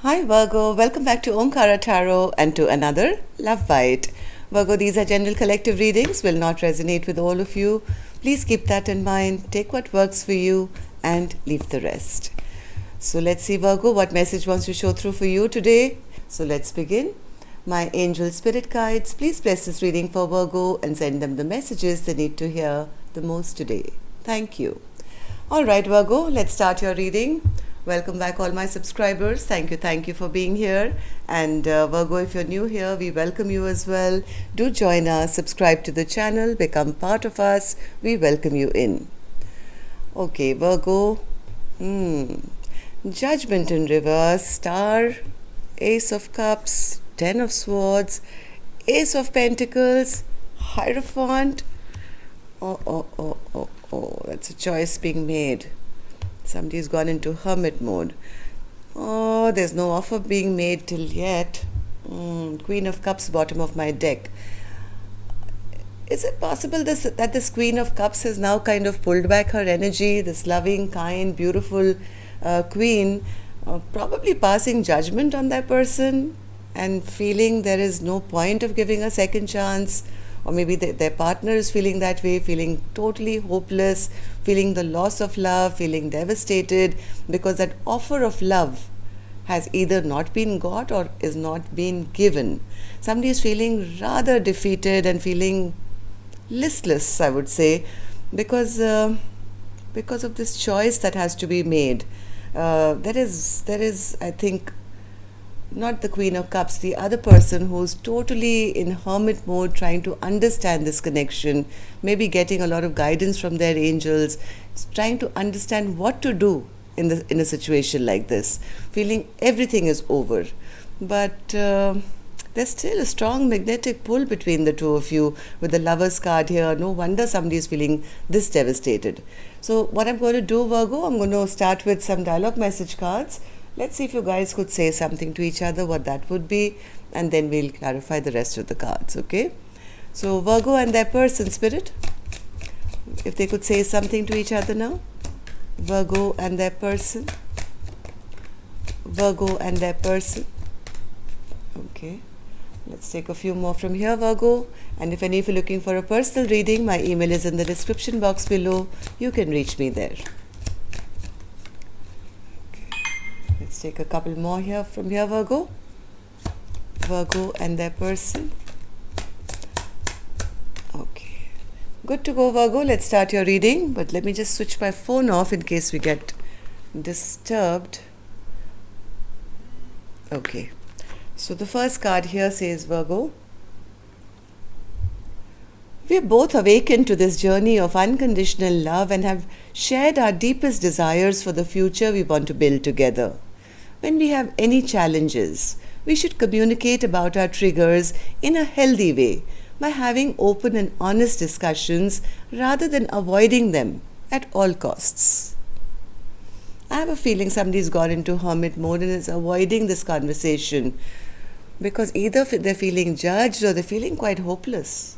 Hi Virgo, welcome back to Omkara Tarot and to another Love Bite. Virgo, these are general collective readings, will not resonate with all of you. Please keep that in mind, take what works for you and leave the rest. So let's see Virgo, what message wants to show through for you today. So let's begin. My angel spirit guides, please bless this reading for Virgo and send them the messages they need to hear the most today. Thank you. Alright Virgo, let's start your reading. Welcome back all my subscribers. Thank you for being here. And Virgo, if you're new here, we welcome you as well. Do join us, subscribe to the channel, become part of us. We welcome you in. Okay, Virgo. Judgment in reverse, Star, Ace of Cups, Ten of Swords, Ace of Pentacles, Hierophant. Oh, that's a choice being made. Somebody's gone into hermit mode. Oh, there's no offer being made till yet. Queen of Cups, bottom of my deck. Is it possible that this Queen of Cups has now kind of pulled back her energy, this loving, kind, beautiful queen, probably passing judgment on that person and feeling there is no point of giving a second chance? Or maybe their partner is feeling that way, feeling totally hopeless, feeling the loss of love, feeling devastated because that offer of love has either not been got or is not being given. Somebody is feeling rather defeated and feeling listless, I would say, because of this choice that has to be made. There is, I think, not the Queen of Cups, the other person who's totally in hermit mode, trying to understand this connection, maybe getting a lot of guidance from their angels, trying to understand what to do in a situation like this, feeling everything is over. But there's still a strong magnetic pull between the two of you with the Lover's card here. No wonder somebody is feeling this devastated. So what I'm going to do, Virgo, I'm going to start with some dialogue message cards. Let's see if you guys could say something to each other, what that would be, and then we'll clarify the rest of the cards, okay? So Virgo and their person, Spirit, if they could say something to each other now. Virgo and their person. Virgo and their person. Okay. Let's take a few more from here, Virgo. And if any of you are looking for a personal reading, my email is in the description box below. You can reach me there. Let's take a couple more here from here, Virgo. Virgo and their person. Okay. Good to go, Virgo. Let's start your reading. But let me just switch my phone off in case we get disturbed. Okay. So the first card here says, Virgo, we are both awakened to this journey of unconditional love and have shared our deepest desires for the future we want to build together. When we have any challenges, we should communicate about our triggers in a healthy way by having open and honest discussions rather than avoiding them at all costs. I have a feeling somebody's gone into hermit mode and is avoiding this conversation because either they're feeling judged or they're feeling quite hopeless.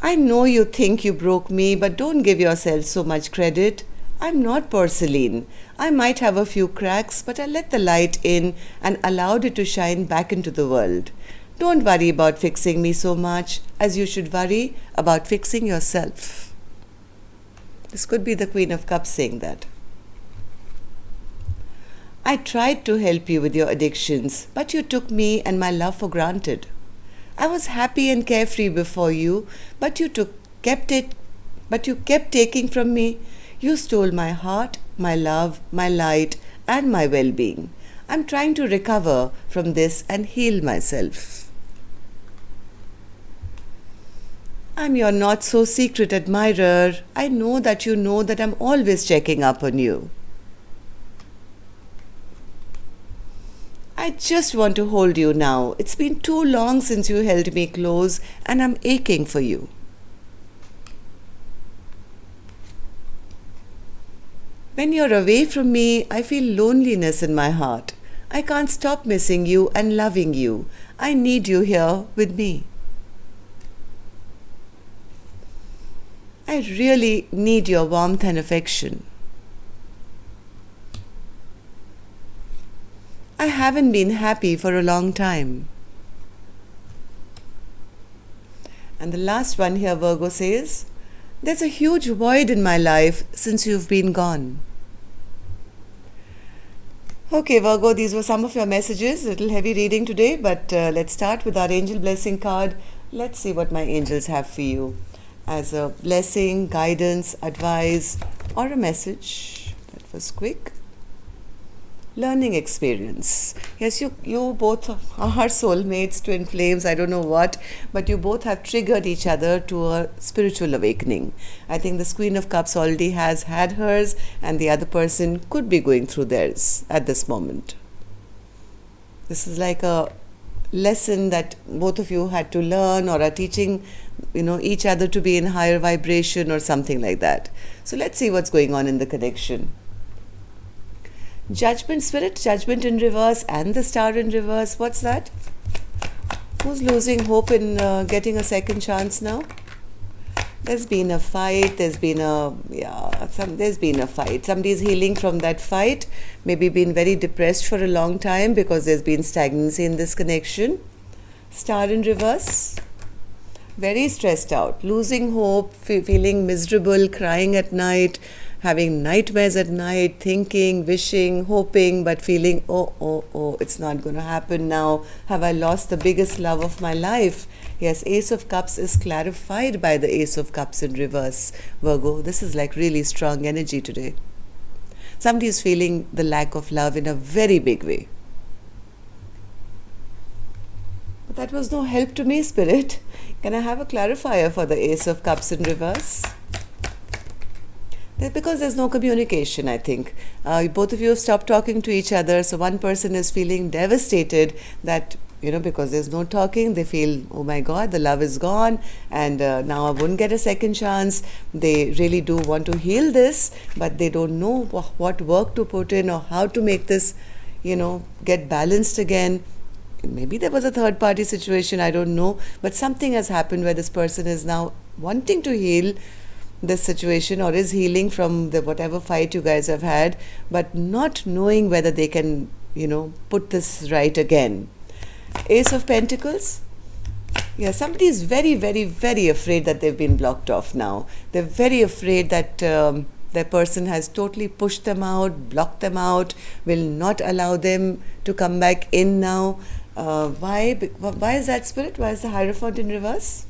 I know you think you broke me, but don't give yourself so much credit. I'm not porcelain. I might have a few cracks, but I let the light in and allowed it to shine back into the world. Don't worry about fixing me so much as you should worry about fixing yourself. This could be the Queen of Cups saying that. I tried to help you with your addictions, but you took me and my love for granted. I was happy and carefree before you, but you kept taking from me. You stole my heart, my love, my light, and my well-being. I'm trying to recover from this and heal myself. I'm your not-so-secret admirer. I know that you know that I'm always checking up on you. I just want to hold you now. It's been too long since you held me close, and I'm aching for you. When you're away from me, I feel loneliness in my heart. I can't stop missing you and loving you. I need you here with me. I really need your warmth and affection. I haven't been happy for a long time. And the last one here, Virgo says, there's a huge void in my life since you've been gone. Okay, Virgo, these were some of your messages. A little heavy reading today, but let's start with our angel blessing card. Let's see what my angels have for you as a blessing, guidance, advice, or a message. That was quick. Learning experience. Yes, you both are soulmates, twin flames, I don't know what, but you both have triggered each other to a spiritual awakening. I think this Queen of Cups already has had hers, and the other person could be going through theirs at this moment. This is like a lesson that both of you had to learn or are teaching, each other to be in higher vibration or something like that. So let's see what's going on in the connection. Judgment Spirit, Judgment in reverse and the Star in reverse. What's that? Who's losing hope in getting a second chance now? There's been a fight. There's been a fight. Somebody's healing from that fight. Maybe been very depressed for a long time because there's been stagnancy in this connection. Star in reverse. Very stressed out, losing hope, feeling miserable, crying at night, having nightmares at night, thinking, wishing, hoping, but feeling, oh, it's not going to happen now. Have I lost the biggest love of my life? Yes, Ace of Cups is clarified by the Ace of Cups in reverse. Virgo, this is like really strong energy today. Somebody is feeling the lack of love in a very big way. But that was no help to me, Spirit. Can I have a clarifier for the Ace of Cups in reverse? Because there's no communication, I think. Both of you have stopped talking to each other, so one person is feeling devastated that, because there's no talking, they feel, oh my God, the love is gone, and now I won't get a second chance. They really do want to heal this, but they don't know what work to put in or how to make this, get balanced again. Maybe there was a third party situation, I don't know, but something has happened where this person is now wanting to heal this situation or is healing from the whatever fight you guys have had, but not knowing whether they can, put this right again. Ace of Pentacles. Yeah, somebody is very, very, very afraid that they've been blocked off now. They're very afraid that their person has totally pushed them out, blocked them out, will not allow them to come back in now. Why is that, Spirit? Why is the Hierophant in reverse?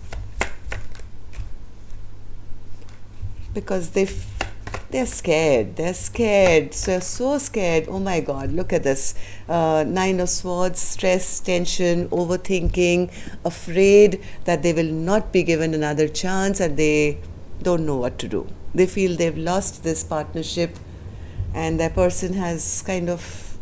Because they're scared. They're scared. So scared. Oh my God, look at this. Nine of Swords, stress, tension, overthinking, afraid that they will not be given another chance and they don't know what to do. They feel they've lost this partnership and their person has kind of,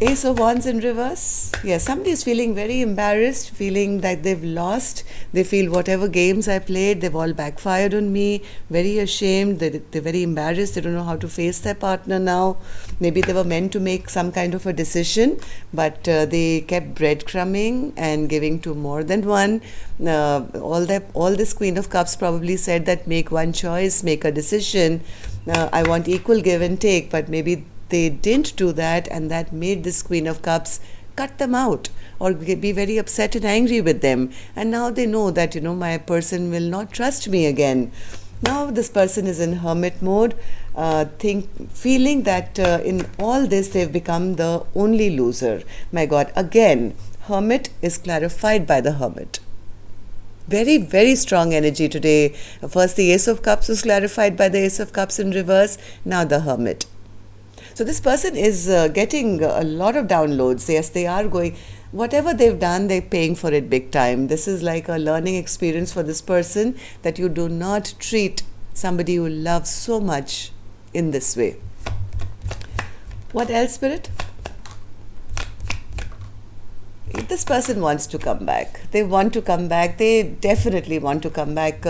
Ace of Wands in reverse. Yes, somebody is feeling very embarrassed, feeling that they've lost. They feel whatever games I played, they've all backfired on me. Very ashamed. They're very embarrassed. They don't know how to face their partner now. Maybe they were meant to make some kind of a decision, but they kept breadcrumbing and giving to more than one. All this Queen of Cups probably said that make one choice, make a decision. I want equal give and take, but maybe they didn't do that, and that made this Queen of Cups cut them out or be very upset and angry with them. And now they know that, my person will not trust me again. Now this person is in hermit mode, feeling that in all this they've become the only loser. My God, again, hermit is clarified by the hermit. Very, very strong energy today. First the Ace of Cups was clarified by the Ace of Cups in reverse, now the hermit. So this person is getting a lot of downloads. Yes, they are going, whatever they've done, they're paying for it big time. This is like a learning experience for this person, that you do not treat somebody you love so much in this way. What else, Spirit? If this person wants to come back, they want to come back. They definitely want to come back.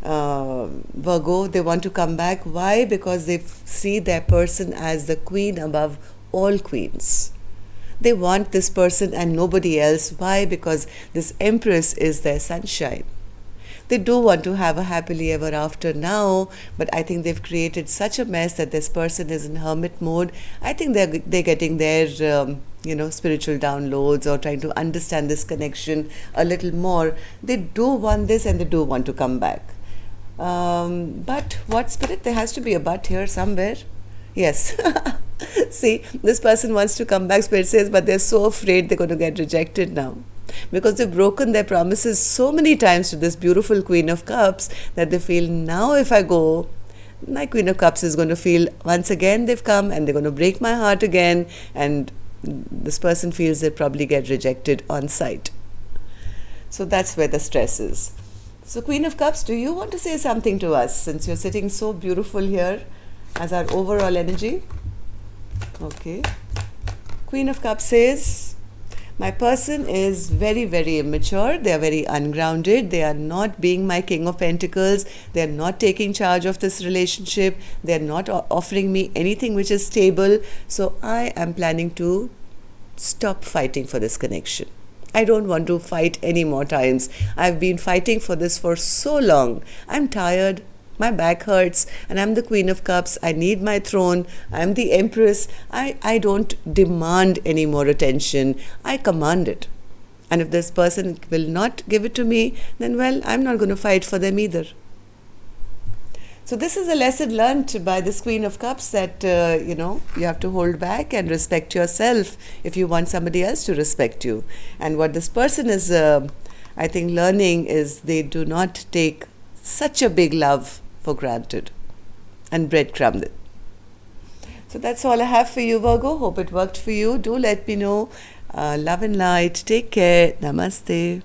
Virgo, they want to come back. Why? Because they see their person as the queen above all queens. They want this person and nobody else. Why? Because this Empress is their sunshine. They do want to have a happily ever after now, but I think they've created such a mess that this person is in hermit mode. I think they're getting their spiritual downloads or trying to understand this connection a little more. They do want this and they do want to come back. But what, Spirit? There has to be a but here somewhere. Yes. See, this person wants to come back, Spirit says, but they're so afraid they're going to get rejected now. Because they've broken their promises so many times to this beautiful Queen of Cups that they feel, now if I go, my Queen of Cups is going to feel once again they've come and they're going to break my heart again, and this person feels they'll probably get rejected on sight. So that's where the stress is. So Queen of Cups, do you want to say something to us since you're sitting so beautiful here as our overall energy? Okay. Queen of Cups says, my person is very, very immature. They are very ungrounded. They are not being my King of Pentacles. They are not taking charge of this relationship. They are not offering me anything which is stable. So I am planning to stop fighting for this connection. I don't want to fight any more times. I've been fighting for this for so long. I'm tired. My back hurts and I'm the Queen of Cups. I need my throne. I'm the Empress. I don't demand any more attention. I command it. And if this person will not give it to me, then well, I'm not going to fight for them either. So this is a lesson learned by this Queen of Cups that, you have to hold back and respect yourself if you want somebody else to respect you. And what this person is, I think, learning is they do not take such a big love for granted and breadcrumb it. So that's all I have for you, Virgo. Hope it worked for you. Do let me know. Love and light. Take care. Namaste.